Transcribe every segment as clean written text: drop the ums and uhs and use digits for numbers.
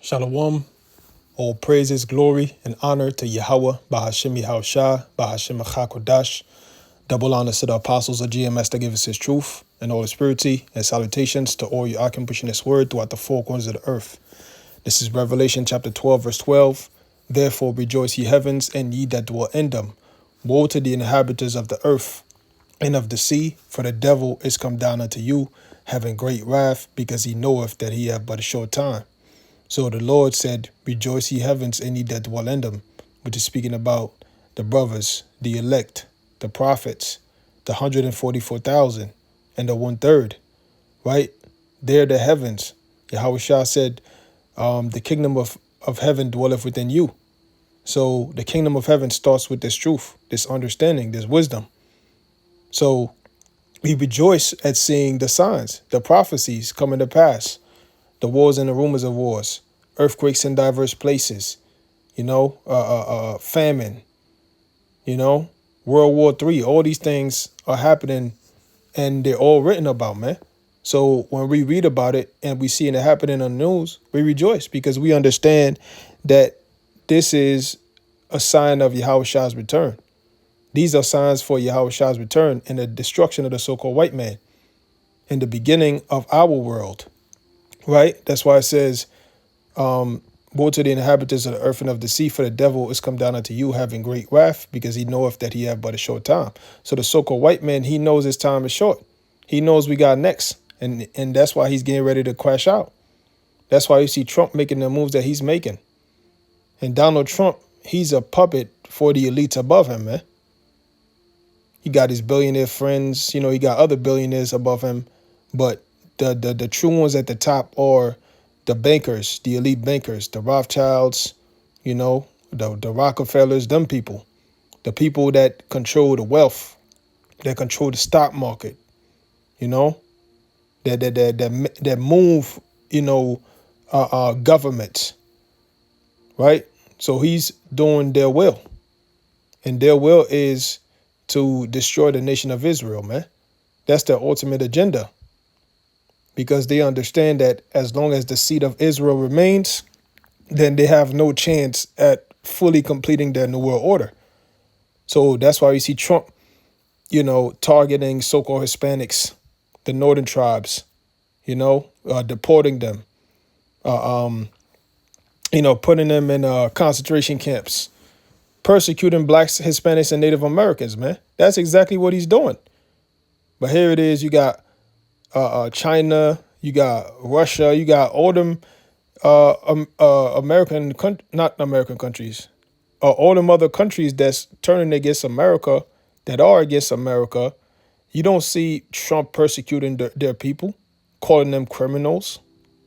Shalom. All praises, glory, and honor to Yahweh, Bahashim Yahushua, Bahashim Achakodash. Double honor to the apostles of GMS that give us his truth and all his purity, and salutations to all you Akim pushing this word throughout the four corners of the earth. This is Revelation chapter 12, verse 12. Therefore rejoice ye heavens, and ye that dwell in them. Woe to the inhabitants of the earth and of the sea, for the devil is come down unto you, having great wrath, because he knoweth that he hath but a short time. So the Lord said, rejoice ye heavens, and ye that dwell in them, which is speaking about the brothers, the elect, the prophets, the 144,000, and the 1/3, right? They're the heavens. Yahushua said, the kingdom of heaven dwelleth within you. So the kingdom of heaven starts with this truth, this understanding, this wisdom. So we rejoice at seeing the signs, the prophecies coming to pass, the wars and the rumors of wars, earthquakes in diverse places, famine, World War III. All these things are happening, and they're all written about, man. So when we read about it and we see it happening on the news, we rejoice because we understand that this is a sign of Yahushua's return. These are signs for Yahushua's return and the destruction of the so-called white man in the beginning of our world, right? That's why it says, woe to the inhabitants of the earth and of the sea, for the devil is come down unto you, having great wrath, because he knoweth that he have but a short time. So the so-called white man, he knows his time is short. He knows we got next. And that's why he's getting ready to crash out. That's why you see Trump making the moves that he's making. And Donald Trump, he's a puppet for the elites above him, man. He got his billionaire friends, he got other billionaires above him. But the true ones at the top are the bankers, the elite bankers, the Rothschilds, the Rockefellers, them people. The people that control the wealth, that control the stock market, that move, governments, right? So he's doing their will. And their will is to destroy the nation of Israel, man. That's their ultimate agenda. Because they understand that as long as the seed of Israel remains, then they have no chance at fully completing their New World Order. So that's why you see Trump, targeting so-called Hispanics, the northern tribes, deporting them, putting them in concentration camps, persecuting blacks, Hispanics, and Native Americans, man. That's exactly what he's doing. But here it is, you got China, you got Russia, you got all them not American countries, all them other countries that's turning against America, that are against America. You don't see Trump persecuting their people, calling them criminals,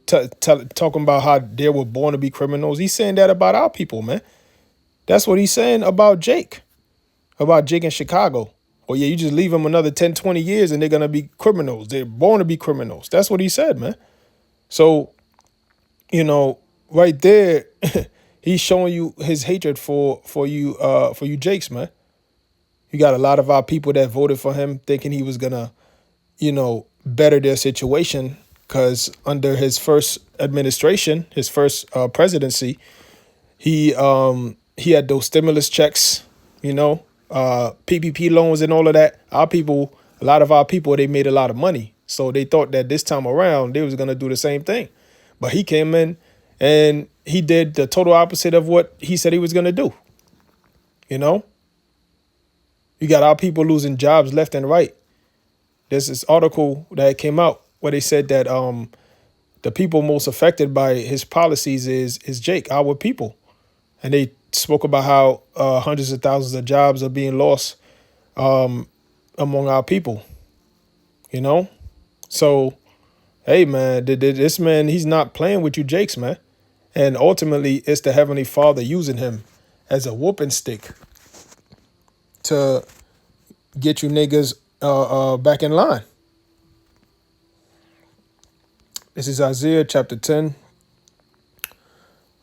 talking about how they were born to be criminals. He's saying that about our people, man. That's what he's saying about Jake in Chicago. Oh, yeah, you just leave them another 10, 20 years and they're going to be criminals. They're born to be criminals. That's what he said, man. So, right there, he's showing you his hatred for you Jakes, man. You got a lot of our people that voted for him thinking he was going to, better their situation, because under his first administration, his first presidency, he had those stimulus checks, PPP loans and all of that. A lot of our people, they made a lot of money. So they thought that this time around they was going to do the same thing. But he came in and he did the total opposite of what he said he was going to do. You got our people losing jobs left and right. There's this article that came out where they said that the people most affected by his policies is Jake, our people. And they spoke about how hundreds of thousands of jobs are being lost among our people, So, hey, man, this man, he's not playing with you Jakes, man. And ultimately, it's the Heavenly Father using him as a whooping stick to get you niggas back in line. This is Isaiah chapter 10,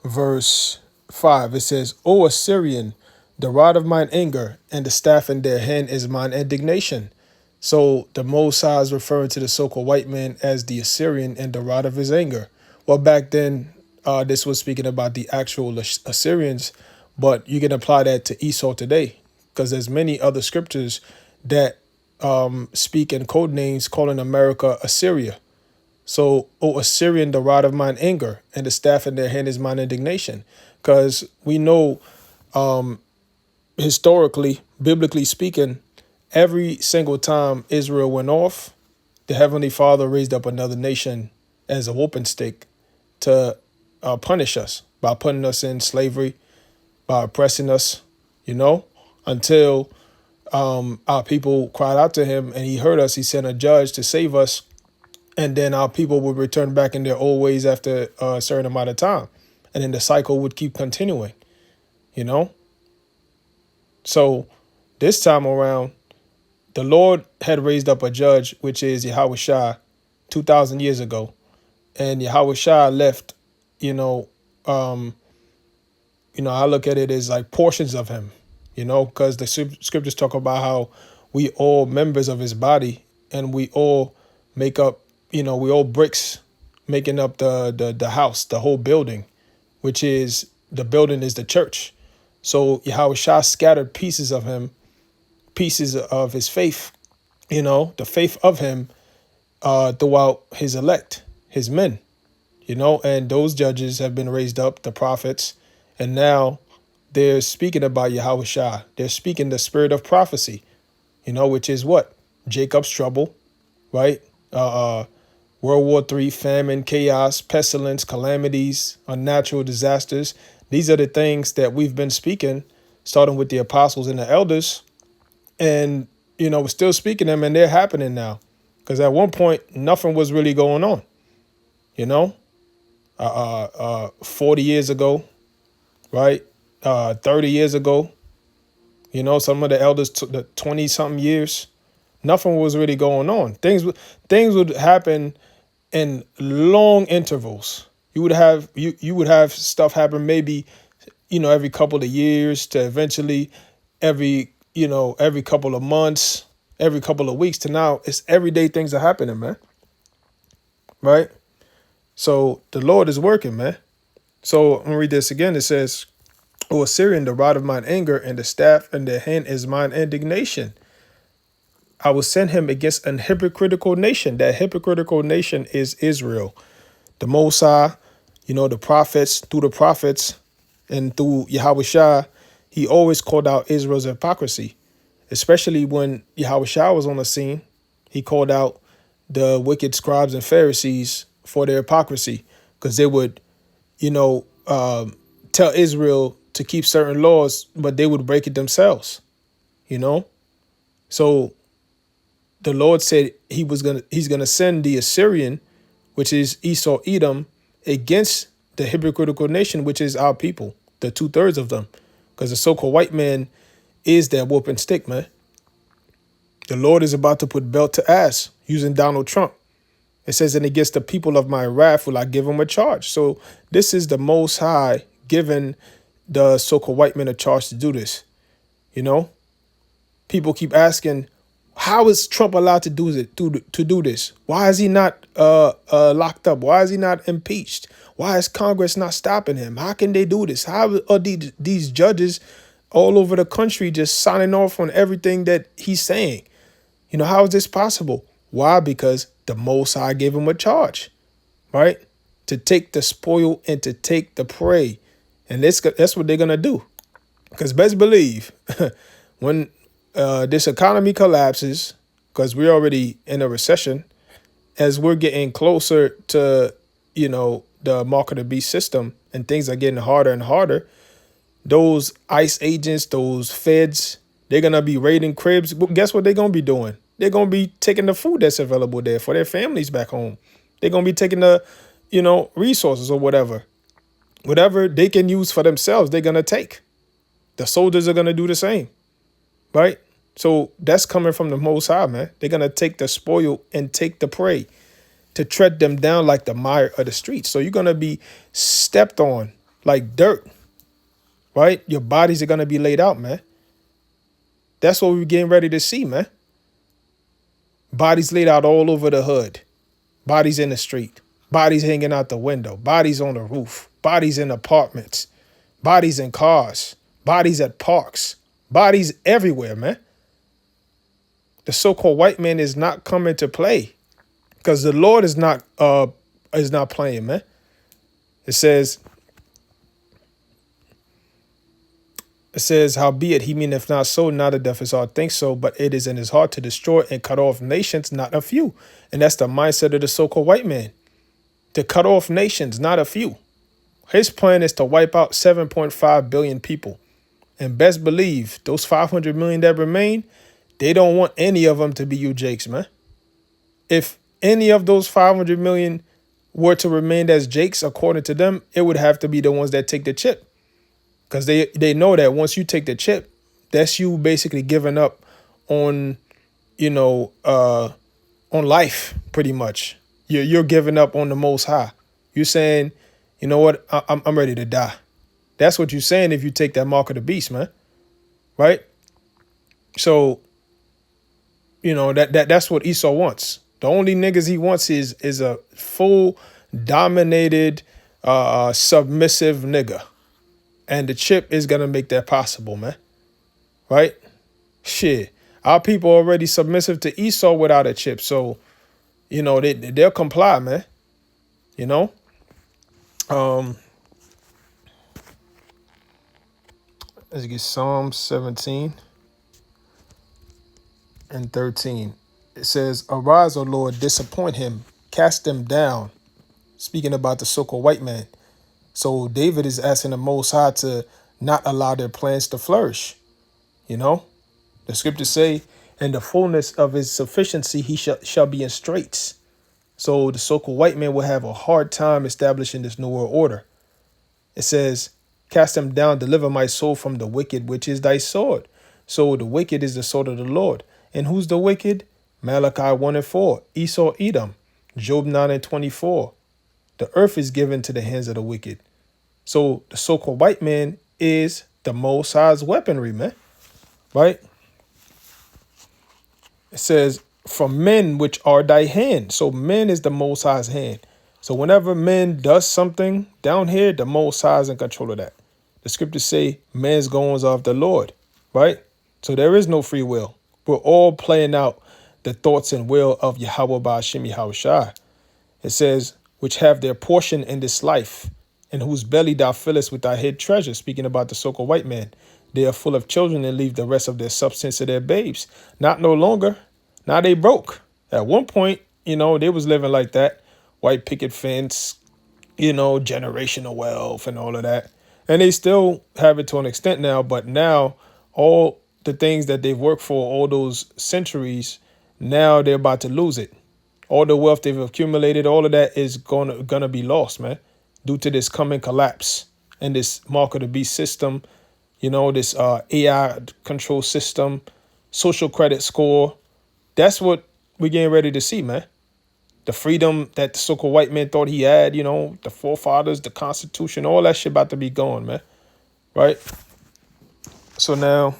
verse 5. It says, O Assyrian, the rod of mine anger and the staff in their hand is mine indignation. So the Most High is referring to the so-called white man as the Assyrian and the rod of his anger. Well, back then, this was speaking about the actual Assyrians, but you can apply that to Esau today, because there's many other scriptures that speak in code names calling America Assyria. So, O Assyrian, the rod of mine anger, and the staff in their hand is mine indignation. Because we know, historically, biblically speaking, every single time Israel went off, the Heavenly Father raised up another nation as a whooping stick to punish us by putting us in slavery, by oppressing us, until our people cried out to him and he heard us. He sent a judge to save us. And then our people would return back in their old ways after a certain amount of time. And then the cycle would keep continuing, you know? So this time around, the Lord had raised up a judge, which is Yahweh Shai, 2,000 years ago. And Yahweh Shai left, I look at it as like portions of him, because the scriptures talk about how we all members of his body and we all make up, we all bricks making up the house, the whole building, which is the building is the church. So Yahweh Shai scattered pieces of him, pieces of his faith, the faith of him throughout his elect, his men, and those judges have been raised up, the prophets, and now they're speaking about Yahweh Shai. They're speaking the spirit of prophecy, which is what? Jacob's trouble, right? World War III, famine, chaos, pestilence, calamities, unnatural disasters. These are the things that we've been speaking, starting with the apostles and the elders. And, we're still speaking them, and they're happening now. Because at one point, nothing was really going on, 40 years ago, right? 30 years ago, some of the elders took the 20-something years. Nothing was really going on. Things would happen in long intervals. You would have stuff happen maybe, every couple of years to eventually every couple of months, every couple of weeks to now it's everyday things are happening, man. Right? So the Lord is working, man. So I'm gonna read this again. It says, O Assyrian, the rod of mine anger, and the staff in their hand is mine indignation. I will send him against an hypocritical nation. That hypocritical nation is Israel. The Most High, the prophets, through the prophets and through Yahweh Shai, he always called out Israel's hypocrisy, especially when Yahweh Shai was on the scene. He called out the wicked scribes and Pharisees for their hypocrisy, because they would, tell Israel to keep certain laws, but they would break it themselves, So the Lord said he's gonna send the Assyrian, which is Esau, Edom, against the hypocritical nation, which is our people, the 2/3 of them, because the so-called white man is that whooping stick, man. The Lord is about to put belt to ass using Donald Trump. It says, and against the people of my wrath will I give them a charge. So this is the Most High giving the so-called white men a charge to do this. People keep asking, how is Trump allowed to do this? Why is he not locked up? Why is he not impeached? Why is Congress not stopping him? How can they do this? How are these judges all over the country just signing off on everything that he's saying? How is this possible? Why? Because the Most High gave him a charge, right? To take the spoil and to take the prey. And that's what they're going to do. Because best believe, when this economy collapses, because we're already in a recession, as we're getting closer to, the mark of the beast system, and things are getting harder and harder, those ICE agents, those feds, they're going to be raiding cribs. But guess what they're going to be doing? They're going to be taking the food that's available there for their families back home. They're going to be taking the, resources or whatever they can use for themselves, they're going to take. The soldiers are going to do the same, right? So that's coming from the Most High, man. They're going to take the spoil and take the prey to tread them down like the mire of the streets. So you're going to be stepped on like dirt, right? Your bodies are going to be laid out, man. That's what we're getting ready to see, man. Bodies laid out all over the hood. Bodies in the street. Bodies hanging out the window, bodies on the roof, bodies in apartments, bodies in cars, bodies at parks, bodies everywhere, man. The so-called white man is not coming to play because the Lord is not playing, man. It says, howbeit he meaneth not so, neither doth his heart think so, but it is in his heart to destroy and cut off nations, not a few. And that's the mindset of the so-called white man, to cut off nations, not a few. His plan is to wipe out 7.5 billion people. And best believe those 500 million that remain, they don't want any of them to be you Jakes, man. If any of those 500 million were to remain as Jakes, according to them, it would have to be the ones that take the chip. Because they know that once you take the chip, that's you basically giving up on, on life, pretty much. You're giving up on the Most High. You're saying, you know what, I'm ready to die. That's what you're saying if you take that mark of the beast, man. Right? So, that's what Esau wants. The only niggas he wants is a full, dominated, submissive nigga. And the chip is going to make that possible, man. Right? Shit. Our people are already submissive to Esau without a chip. So, they'll comply, man. Let's get Psalm 17 and 13. It says, arise, O Lord, disappoint him, cast them down. Speaking about the so-called white man. So David is asking the Most High to not allow their plans to flourish. The scriptures say, in the fullness of his sufficiency, he shall be in straits. So the so-called white man will have a hard time establishing this new world order. It says, cast them down, deliver my soul from the wicked, which is thy sword. So the wicked is the sword of the Lord. And who's the wicked? Malachi 1 and 4, Esau, Edom, Job 9 and 24. The earth is given to the hands of the wicked. So the so-called white man is the Most High's weaponry, man. Right? It says, from men which are thy hand. So men is the Most High's hand. So whenever men does something down here, the Most High is in control of that. The scriptures say man's goings are of the Lord. Right? So there is no free will. We're all playing out the thoughts and will of Yahweh Ba'ashim Yahushua. It says, which have their portion in this life, in whose belly thou fillest with thy hid treasure, speaking about the so-called white man. They are full of children and leave the rest of their substance to their babes. Not no longer. Now they broke. At one point, they was living like that. White picket fence, generational wealth and all of that. And they still have it to an extent now, but now all the things that they've worked for all those centuries, now they're about to lose it. All the wealth they've accumulated, all of that is gonna be lost, man, due to this coming collapse and this mark of the beast system, this AI control system, social credit score. That's what we're getting ready to see, man. The freedom that the so-called white man thought he had, the forefathers, the Constitution, all that shit about to be gone, man. Right? So now,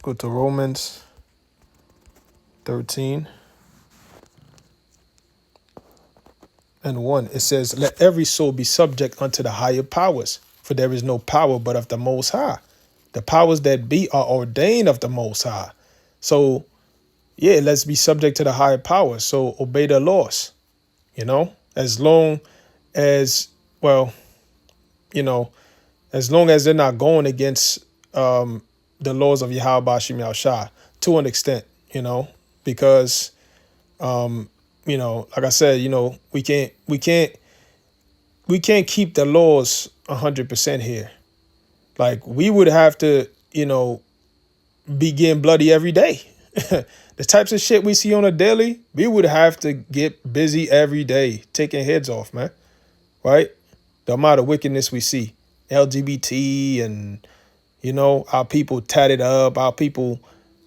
go to Romans 13. And 1, it says, let every soul be subject unto the higher powers, for there is no power but of the Most High. The powers that be are ordained of the Most High. So, yeah, let's be subject to the higher powers. So obey the laws, as long as, as long as they're not going against the laws of Yahweh Ba'ashim Yahushua to an extent, because like I said, we can't keep the laws 100% here. Like we would have to, be getting bloody every day. The types of shit we see on a daily, we would have to get busy every day, taking heads off, man. Right? The amount of wickedness we see, LGBT and, our people tatted up, our people,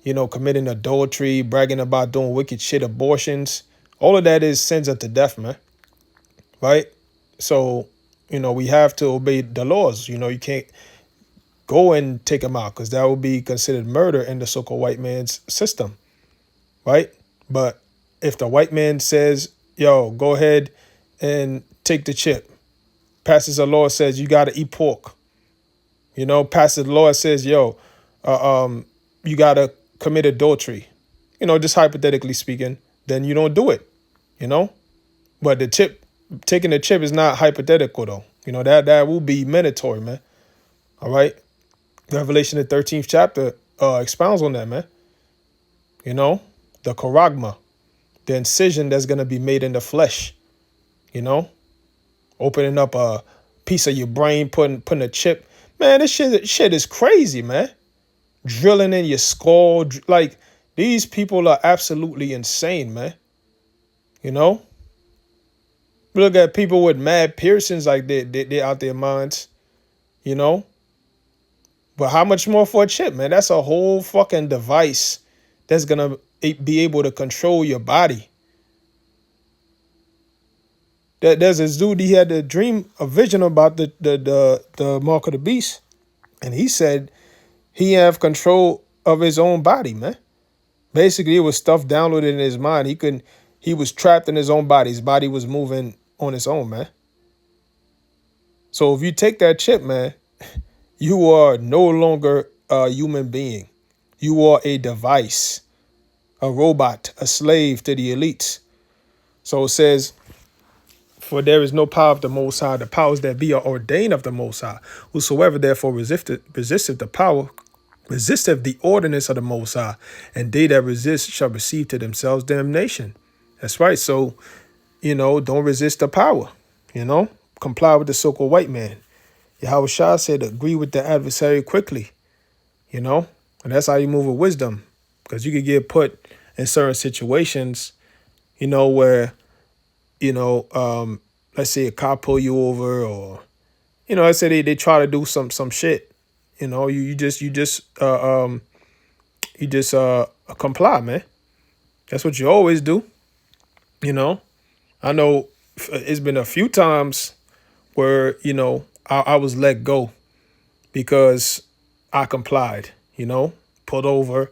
committing adultery, bragging about doing wicked shit, abortions. All of that is sins unto death, man. Right? So, we have to obey the laws. You can't go and take them out because that would be considered murder in the so-called white man's system. Right? But if the white man says, yo, go ahead and take the chip. Pastor the Lord says you got to eat pork. You know, Pastor the Lord says, yo, you got to commit adultery. You know, just hypothetically speaking, then you don't do it. You know, but taking the chip is not hypothetical though. You know, that will be mandatory, man. All right. Revelation the 13th chapter expounds on that, man. You know, the charagma, the incision that's gonna be made in the flesh. You know, opening up a piece of your brain, putting a chip. Man, this shit is crazy, man. Drilling in your skull, like these people are absolutely insane, man. You know, we look at people with mad piercings, like they out their minds. You know, but how much more for a chip, man? That's a whole fucking device that's gonna be able to control your body. There's this dude, he had a vision about the mark of the beast, and he said he have control of his own body, man. Basically, it was stuff downloaded in his mind. He was trapped in his own body. His body was moving on its own, man. So if you take that chip, man, you are no longer a human being. You are a device, a robot, a slave to the elites. So it says, for there is no power of the Most High. The powers that be are ordained of the Most High. Whosoever therefore resisteth the power, resisteth the ordinance of the Most High. And they that resist shall receive to themselves damnation. That's right. So, you know, don't resist the power. You know, comply with the so-called white man. Yahweh Shah said, agree with the adversary quickly. You know, and that's how you move with wisdom. Because you could get put in certain situations, you know, where, you know, let's say a cop pull you over, or, you know, let's say they try to do some shit. You know, you just comply, man. That's what you always do. You know, I know it's been a few times where, you know, I was let go because I complied, you know, pulled over,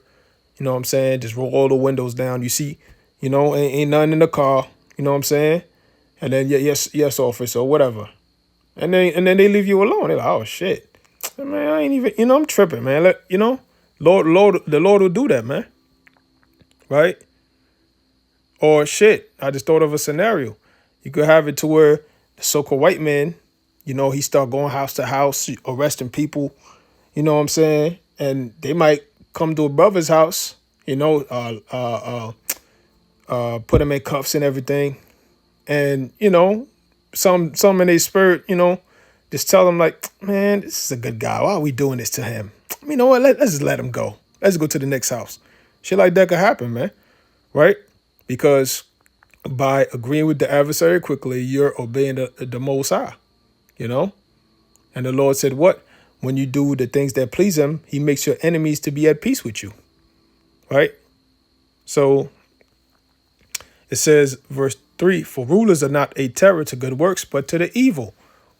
you know what I'm saying? Just roll all the windows down. You see, you know, ain't nothing in the car, you know what I'm saying? And then, yes, officer, or whatever. And then they leave you alone. They're like, oh, shit. Man, I ain't even, you know, I'm tripping, man. You know, the Lord will do that, man. Right? Or shit, I just thought of a scenario. You could have it to where the so-called white man, you know, he start going house to house, arresting people, you know what I'm saying? And they might come to a brother's house, you know, put him in cuffs and everything. And, you know, some in their spirit, you know, just tell them like, man, this is a good guy. Why are we doing this to him? You know what? Let's just let him go. Let's go to the next house. Shit like that could happen, man. Right? Because by agreeing with the adversary quickly, you're obeying the Most High, you know? And the Lord said, what? When you do the things that please him, he makes your enemies to be at peace with you, right? So it says, verse 3, for rulers are not a terror to good works, but to the evil.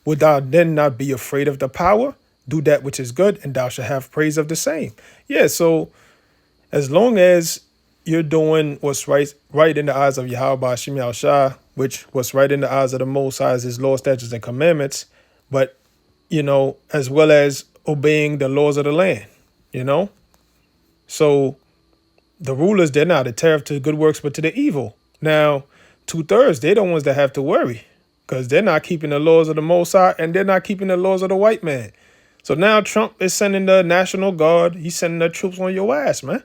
Would thou then not be afraid of the power? Do that which is good, and thou shalt have praise of the same. Yeah, so as long as you're doing what's right in the eyes of Yahweh Hashem Yahushua, which what's right in the eyes of the Most High is his law, statutes, and commandments, but, you know, as well as obeying the laws of the land, you know? So the rulers, they're not a terror to good works, but to the evil. Now, 2/3, they're the ones that have to worry because they're not keeping the laws of the Most High and they're not keeping the laws of the white man. So now Trump is sending the National Guard. He's sending the troops on your ass, man.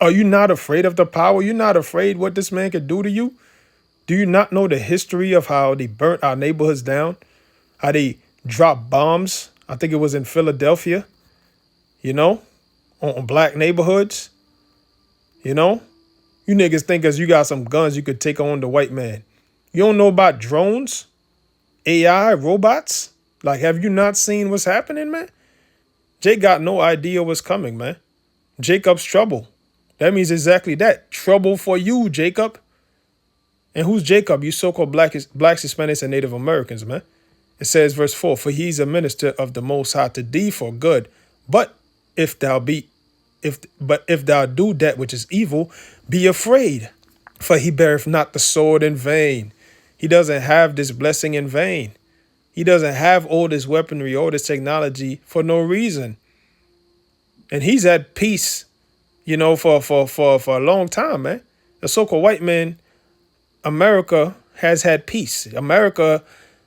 Are you not afraid of the power? You're not afraid what this man could do to you? Do you not know the history of how they burnt our neighborhoods down? How they dropped bombs? I think it was in Philadelphia, you know, on black neighborhoods. You know, you niggas think as you got some guns, you could take on the white man. You don't know about drones, AI, robots? Like, have you not seen what's happening, man? Jake got no idea what's coming, man. Jacob's trouble. That means exactly that. Trouble for you, Jacob. And who's Jacob? You so-called blacks, Hispanics, and Native Americans, man. It says, verse 4, for he's a minister of the Most High to thee for good. But if thou do that which is evil, be afraid. For he beareth not the sword in vain. He doesn't have this blessing in vain. He doesn't have all this weaponry, all this technology for no reason. And he's at peace, for a long time, man. The so-called white man, America has had peace. America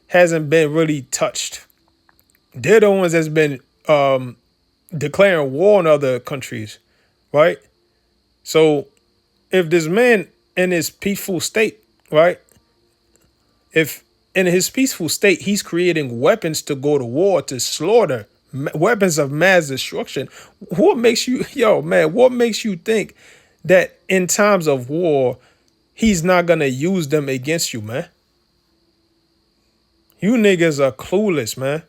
hasn't been really touched. They're the ones that's been declaring war on other countries, right? So if this man in his peaceful state, right? If in his peaceful state, he's creating weapons to go to war, to slaughter, weapons of mass destruction. What makes you, what makes you think that in times of war, he's not going to use them against you, man? You niggas are clueless, man.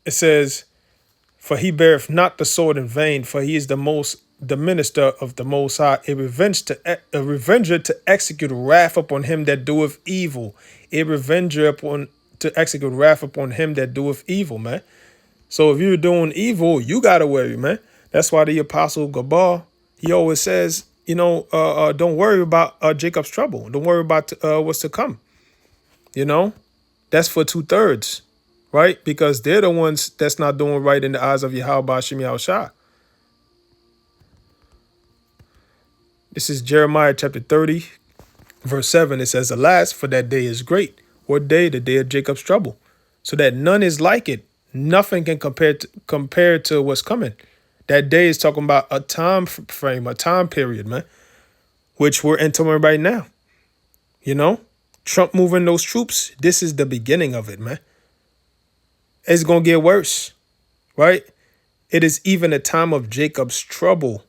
It says, for he beareth not the sword in vain, for he is the minister of the Most High, a revenger to execute wrath upon him that doeth evil, a revenger to execute wrath upon him that doeth evil, man. So if you're doing evil, you gotta worry, man. That's why the Apostle Gabar, he always says, don't worry about Jacob's trouble. Don't worry about what's to come. That's for 2/3. Right? Because they're the ones that's not doing right in the eyes of Yahweh Hashem Yahushua. This is Jeremiah chapter 30, verse 7. It says, alas, for that day is great. What day? The day of Jacob's trouble. So that none is like it. Nothing can compare to what's coming. That day is talking about a time frame, a time period, man, which we're entering right now. Trump moving those troops. This is the beginning of it, man. It's going to get worse, right? It is even a time of Jacob's trouble,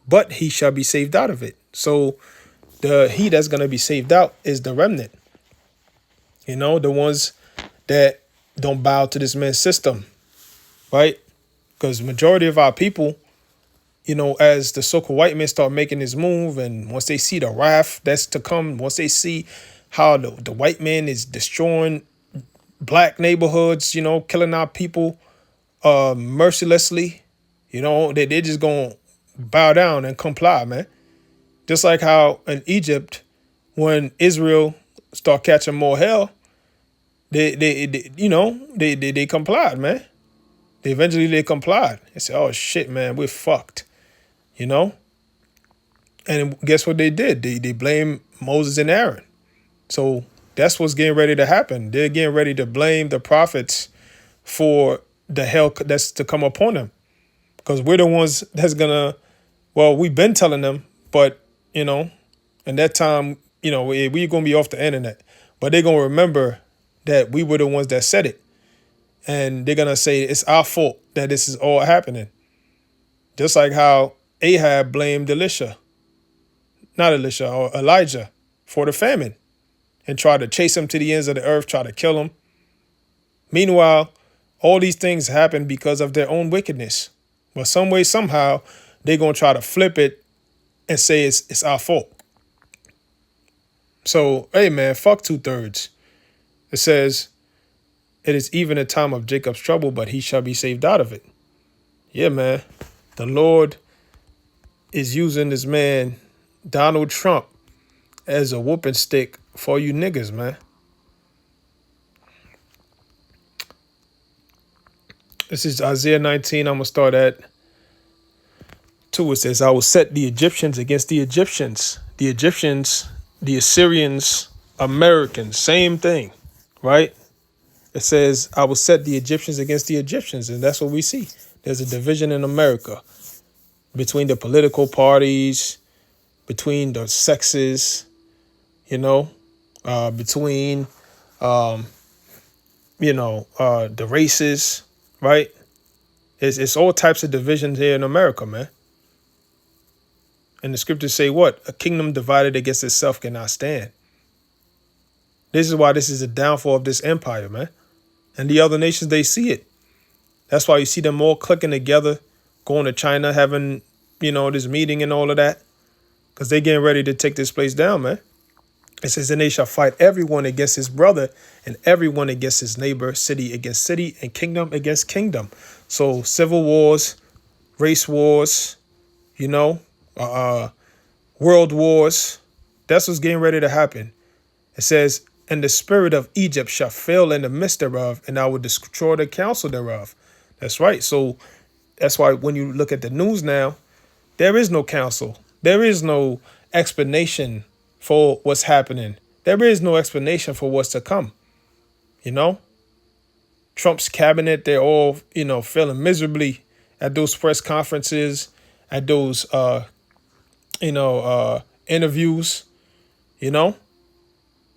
but he shall be saved out of it. So he that's going to be saved out is the remnant. The ones that don't bow to this man's system, right? Because majority of our people, as the so-called white men start making this move, and once they see the wrath that's to come, once they see how the white man is destroying black neighborhoods, killing our people mercilessly, they're just going to bow down and comply, man. Just like how in Egypt, when Israel start catching more hell, they complied, man. They complied. They said, oh shit, man, we're fucked, And guess what they did? They blamed Moses and Aaron. So that's what's getting ready to happen. They're getting ready to blame the prophets for the hell that's to come upon them. Because we're the ones that's going to, we've been telling them, but, in that time, we're going to be off the internet. But they're going to remember that we were the ones that said it. And they're going to say it's our fault that this is all happening. Just like how Ahab blamed Elijah for the famine. And try to chase him to the ends of the earth, try to kill him. Meanwhile, all these things happen because of their own wickedness. But some way, somehow, they're going to try to flip it and say it's our fault. So, hey, man, fuck 2/3. It says, it is even a time of Jacob's trouble, but he shall be saved out of it. Yeah, man. The Lord is using this man, Donald Trump, as a whooping stick for you niggas, man. This is Isaiah 19. I'm going to start at 2. It says, I will set the Egyptians against the Egyptians. The Egyptians, the Assyrians, Americans, same thing, right? It says, I will set the Egyptians against the Egyptians. And that's what we see. There's a division in America between the political parties, between the sexes, between, the races, right? It's all types of divisions here in America, man. And the scriptures say what? A kingdom divided against itself cannot stand. This is why this is the downfall of this empire, man. And the other nations, they see it. That's why you see them all clicking together, going to China, having, this meeting and all of that. Because they're getting ready to take this place down, man. It says, and they shall fight everyone against his brother and everyone against his neighbor, city against city and kingdom against kingdom. So civil wars, race wars, world wars. That's what's getting ready to happen. It says, and the spirit of Egypt shall fail in the midst thereof, and I will destroy the counsel thereof. That's right. So that's why when you look at the news now, there is no counsel. There is no explanation for what's happening. There is no explanation for what's to come. You know, Trump's cabinet, they're all, failing miserably at those press conferences, at those, interviews, you know,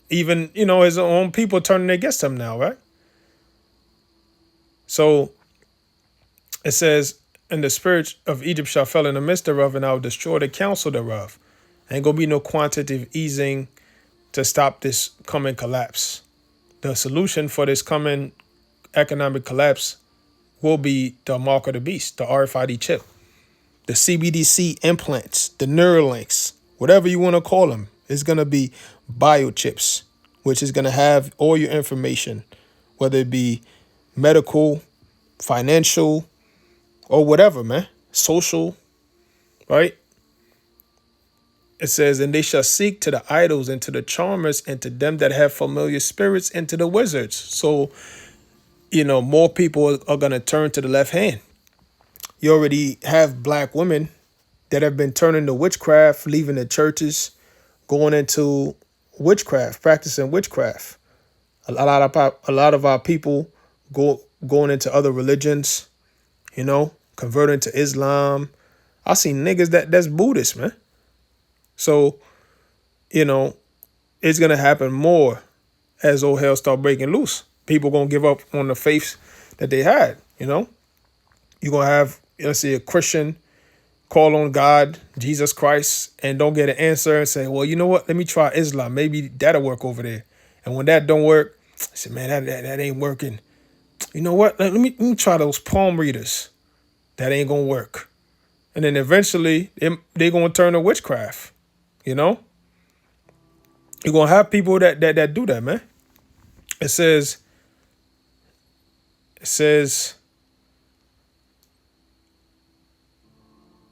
even, his own people turning against him now, right? So it says, and the spirit of Egypt shall fall in the midst thereof, and I will destroy the counsel thereof. Ain't gonna be no quantitative easing to stop this coming collapse. The solution for this coming economic collapse will be the mark of the beast, the RFID chip, the CBDC implants, the Neuralinks, whatever you want to call them. It's going to be biochips, which is going to have all your information, whether it be medical, financial, or whatever, man, social, right? It says, and they shall seek to the idols and to the charmers and to them that have familiar spirits and to the wizards. So, more people are going to turn to the left hand. You already have black women that have been turning to witchcraft, leaving the churches, going into witchcraft, practicing witchcraft. A lot of our people going into other religions, converting to Islam. I seen niggas that's Buddhist, man. So, it's gonna happen more as old hell start breaking loose. People gonna give up on the faiths that they had. You're gonna have, let's say, a Christian call on God, Jesus Christ, and don't get an answer and say, well, you know what? Let me try Islam. Maybe that'll work over there. And when that don't work, I say, man, that ain't working. You know what? Let me try those palm readers. That ain't gonna work. And then eventually they gonna turn to witchcraft. You're gonna have people that do that, man. It says,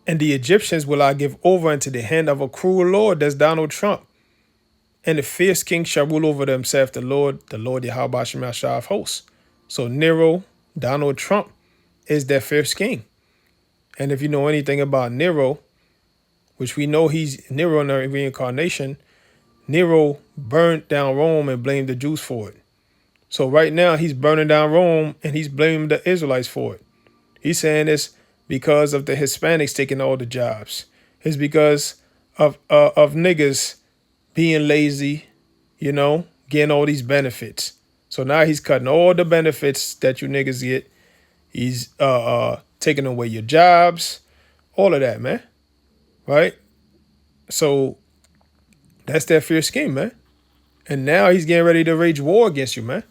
and the Egyptians will I give over into the hand of a cruel Lord, that's Donald Trump. And the fierce king shall rule over them, saith the Lord Yahweh Shemashah of hosts. So Nero, Donald Trump, is that fierce king. And if you know anything about Nero, which we know he's Nero in the reincarnation, Nero burned down Rome and blamed the Jews for it. So right now he's burning down Rome and he's blaming the Israelites for it. He's saying it's because of the Hispanics taking all the jobs. It's because of niggas being lazy, getting all these benefits. So now he's cutting all the benefits that you niggas get. He's taking away your jobs, all of that, man. Right? So that's that fierce scheme, man. And now he's getting ready to wage war against you, man.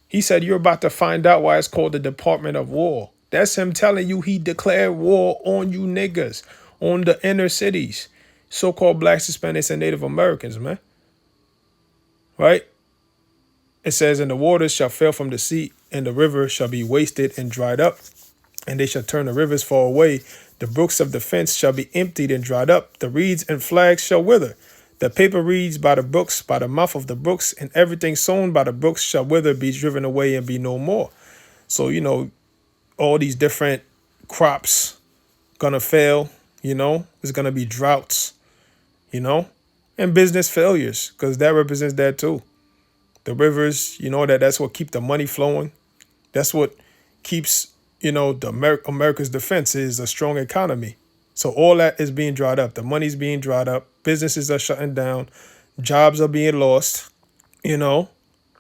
He said you're about to find out why it's called the Department of War. That's him telling you he declared war on you niggas, on the inner cities, so-called blacks, Hispanics, and Native Americans, man. Right? It says, and the waters shall fail from the sea, and the river shall be wasted and dried up, and they shall turn the rivers far away. The brooks of the fence shall be emptied and dried up. The reeds and flags shall wither. The paper reeds by the brooks, by the mouth of the brooks, and everything sown by the brooks shall wither, be driven away, and be no more. So, all these different crops gonna fail, there's gonna be droughts, and business failures, because that represents that too. The rivers, that's what keep the money flowing. That's what keeps, America's defense is a strong economy. So all that is being dried up. The money's being dried up. Businesses are shutting down. Jobs are being lost,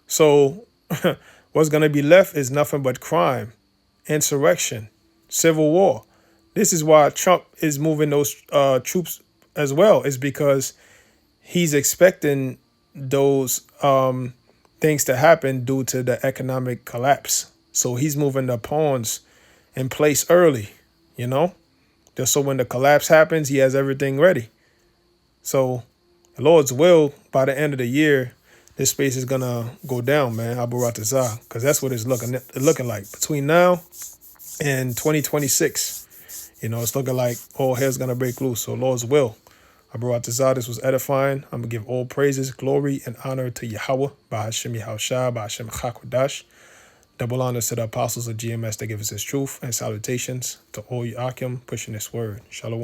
So what's going to be left is nothing but crime, insurrection, civil war. This is why Trump is moving those troops as well, is because he's expecting those things to happen due to the economic collapse. So he's moving the pawns in place early, just so when the collapse happens, he has everything ready. So the Lord's will, by the end of the year, this space is going to go down, man, Abu Ratazah, because that's what it's looking like. Between now and 2026, it's looking like all hell's going to break loose. So Lord's will, Abu Atazah, this was edifying. I'm going to give all praises, glory, and honor to Yahweh, by Hashem Yahushua, by Hashem Chakodash. Double honors to the apostles of GMS that give us his truth, and salutations to all you Akim pushing this word. Shalom.